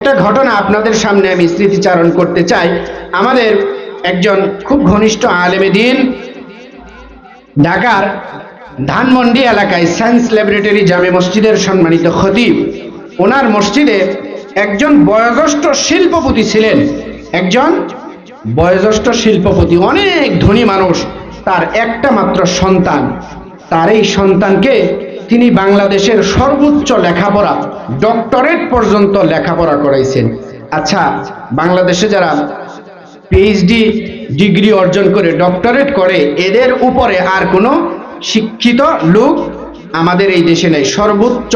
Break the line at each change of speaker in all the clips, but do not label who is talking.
একটা ঘটনা আপনাদের সামনে আমি স্মৃতিচারণ করতে চাই। আমাদের একজন খুব ঘনিষ্ঠ আলেমে দ্বীন ঢাকার ধানমন্ডি এলাকায় সায়েন্স ল্যাবরেটরি জামে মসজিদের সম্মানিত খতিব, ওনার মসজিদে একজন বয়োজ্যেষ্ঠ শিল্পপতি ছিলেন। একজন বয়োজ্যেষ্ঠ শিল্পপতি, অনেক ধনী মানুষ, তার একটা মাত্র সন্তান। তার এই সন্তানকে তিনি বাংলাদেশের সর্বোচ্চ লেখাপড়া, ডক্টরেট পর্যন্ত লেখাপড়া করাইছেন। আচ্ছা, বাংলাদেশে যারা পিএইচডি ডিগ্রি অর্জন করে ডক্টরেট করে, এদের উপরে আর কোনো শিক্ষিত লোক আমাদের এই দেশে নেই। সর্বোচ্চ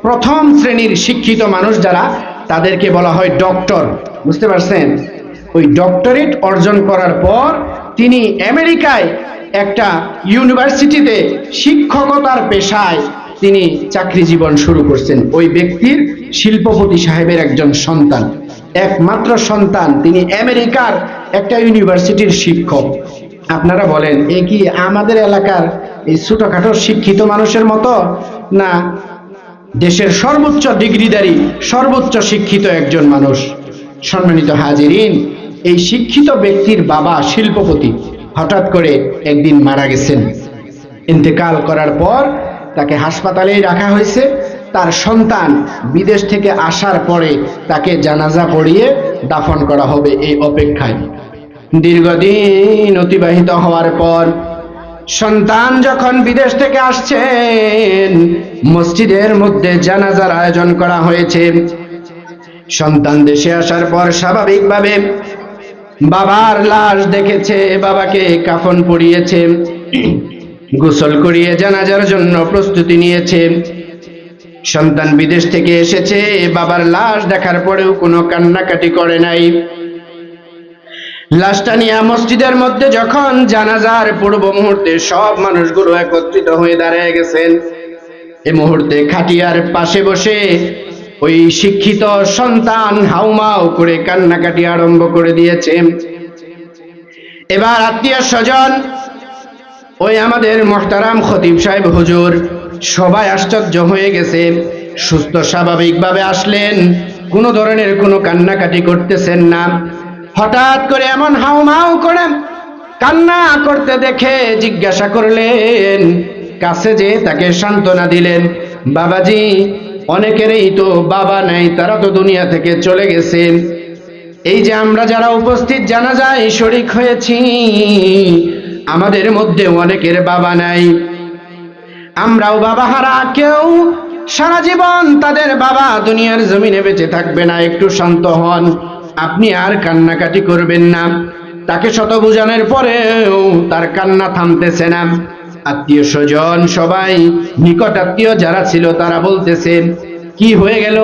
প্রথম শ্রেণীর শিক্ষিত মানুষ যারা, তাদেরকে বলা হয় ডক্টর। বুঝতে পারছেন? ওই ডক্টরেট অর্জন করার পর তিনি আমেরিকায় একটা ইউনিভার্সিটিতে শিক্ষকতার পেশায় তিনি চাকরি জীবন শুরু করছেন। ওই ব্যক্তির শিল্পপতি সাহেবের একজন সন্তান, একমাত্র সন্তান, তিনি আমেরিকার একটা ইউনিভার্সিটির শিক্ষক। আপনারা বলেন, এ কি আমাদের এলাকার এই ছোটখাটো শিক্ষিত মানুষের মতো, না দেশের সর্বোচ্চ ডিগ্রিধারী, সর্বোচ্চ শিক্ষিত একজন মানুষ? সম্মানিত হাজিরিন, এই শিক্ষিত ব্যক্তির বাবা শিল্পপতি হঠাৎ করে একদিন মারা গেছেন। ইন্তেকাল করার পর তাকে হাসপাতালেই রাখা হয়েছে। তার সন্তান বিদেশ থেকে আসার পরে তাকে জানাজা পড়িয়ে দাফন করা হবে এই অপেক্ষায়। দীর্ঘদিন অতিবাহিত হওয়ার পর সন্তান যখন বিদেশ থেকে আসছেন, মসজিদের মধ্যে জানাজার আয়োজন করা হয়েছে। সন্তান দেশে আসার পর স্বাভাবিকভাবে বাবার লাশ দেখেছে, বাবাকে কাফন পরিয়েছে, গোসল করিয়ে জানাজার জন্য প্রস্তুতি নিয়েছে। সন্তান বিদেশ থেকে এসেছে, বাবার লাশ দেখার পরেও কোনো কান্নাকাটি করে নাই। লাশটা নিয়ে মসজিদের মধ্যে যখন জানাজার পূর্ব মুহূর্তে সব মানুষগুলো একত্রিত হয়ে দাঁড়িয়ে গেছেন, এই মুহূর্তে খাটিয়ার পাশে বসে ওই শিক্ষিত সন্তান হাউমাউ করে কান্নাকাটি আরম্ভ করে দিয়েছে। এবার আত্মীয় স্বজন, ওই আমাদের মুহতারাম খতিব সাহেব হুজুর, সবাই আশ্চর্য হয়ে গেছে। সুস্থ স্বাভাবিকভাবে আসলেন, কোনো ধরনের কোনো কান্নাকাটি করতেছেন না। হঠাৎ করে এমন হাউমাউ করে কান্না করতে দেখে জিজ্ঞাসা করলেন, কাছে যে তাকে সান্ত্বনা দিলেন, বাবাজি, অনেকেরই তো বাবা নাই, তারা তো দুনিয়া থেকে চলে গেছে। এই যে আমরা যারা উপস্থিত জানাজায় শরীক হয়েছি, আমাদের মধ্যে অনেকের বাবা নাই, আমরাও বাবা হারা। কেউ সারা জীবন তাদের বাবা দুনিয়ার জমিনে বেঁচে থাকবে না। একটু শান্ত হন, আপনি আর কান্নাকাটি করবেন না। তাকে শত বোঝানোর পরেও তার কান্না থামতেছে না। আত্মীয় স্বজন সবাই, নিকট আত্মীয় যারা ছিল, তারা বলতেছেন, কি হয়ে গেল?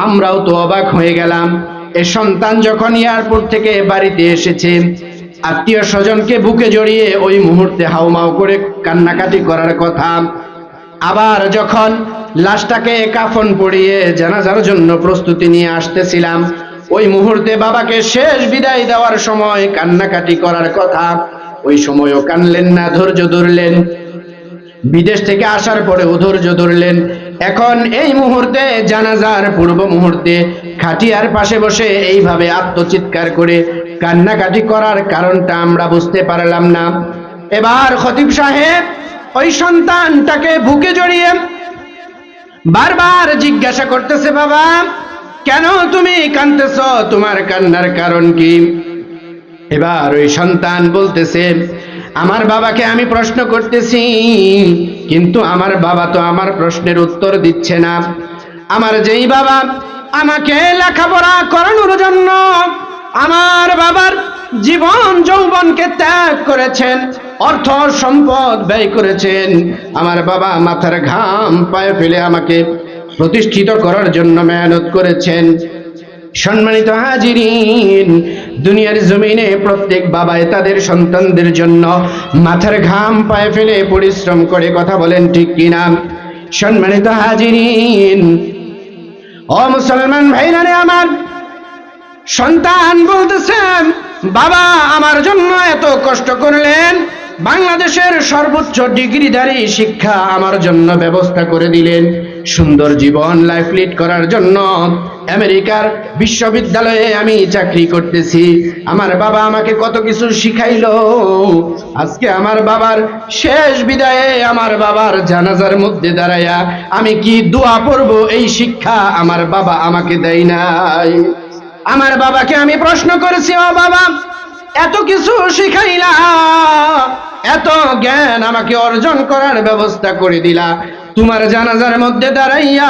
আমরাও তো অবাক হয়ে গেলাম। এ সন্তান যখন এয়ারপোর্ট থেকে বাড়িতে এসেছে, আত্মীয় স্বজনকে বুকে জড়িয়ে ওই মুহূর্তে হাউমাউ করে কান্নাকাটি করার কথা। আবার যখন লাশটাকে কাফন পরিয়ে জানাজার জন্য প্রস্তুতি নিয়ে আসতেছিলাম, ওই মুহূর্তে বাবাকে শেষ বিদায় দেওয়ার সময় কান্নাকাটি করার কথা। ওই সময়ও কানলেন না, ধৈর্য ধরলেন। বিদেশ থেকে আসার পরেও ধৈর্য ধরলেন। এখন এই মুহূর্তে জানাজার পূর্ব মুহূর্তে খাটিয়ার পাশে বসে এইভাবে আত্মচিৎকার করে কান্নাকাটি করার কারণটা আমরা বুঝতে পারলাম না। এবার খতিব সাহেব ওই সন্তানটাকে বুকে জড়িয়ে বারবার জিজ্ঞাসা করতেছে, বাবা, কেন তুমি কাঁদতেছ? তোমার কান্নার কারণ কি? এবার ওই সন্তান বলতেছে, আমার বাবাকে আমি প্রশ্ন করতেছি, কিন্তু আমার বাবা তো আমার প্রশ্নের উত্তর দিচ্ছে না। আমার যেই বাবা আমাকে লেখাপড়া করানোর জন্য আমার বাবার জীবন যৌবনকে ত্যাগ করেছেন, অর্থ সম্পদ ব্যয় করেছেন, আমার বাবা মাথার ঘাম পায়ে ফেলে আমাকে প্রতিষ্ঠিত করার জন্য মেহনত করেছেন। সম্মানিত হাজিরিন, দুনিয়ার জমিনে প্রত্যেক বাবাই তাদের সন্তানদের জন্য মাথার ঘাম পায়ে ফেলে পরিশ্রম করে, কথা বলেন ঠিক কিনা? সম্মানিত হাজিরিন, ও মুসলমান ভাইরা, আমার সন্তান বলতেছেন, বাবা আমার জন্য এত কষ্ট করলেন, বাংলাদেশের সর্বোচ্চ ডিগ্রিধারী শিক্ষা আমার জন্য ব্যবস্থা করে দিলেন, সুন্দর জীবন লাইফ লিড করার জন্য আমেরিকার বিশ্ববিদ্যালয়ে আমি চাকরি করতেছি। আমার বাবা আমাকে কত কিছু শিখাইলো। আজকে আমার বাবার শেষ বিদায়ে আমার বাবার জানাজার মধ্যে দাঁড়ায়া আমি কি দোয়া পড়ব, এই শিক্ষা আমার বাবা আমাকে দেয় নাই। আমার বাবাকে আমি প্রশ্ন করেছি, ও বাবা, এত কিছু শিখাইলা, এত জ্ঞান আমাকে অর্জন করার ব্যবস্থা করে দিলা, তোমার জানাজার মধ্যে দাঁড়াইয়া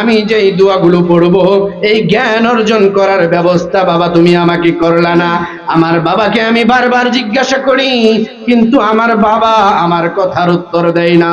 আমি যেই দোয়াগুলো পড়বো, এই জ্ঞান অর্জন করার ব্যবস্থা বাবা তুমি আমাকে করলা না। আমার বাবাকে আমি বারবার জিজ্ঞাসা করি, কিন্তু আমার বাবা আমার কথার উত্তর দেয় না।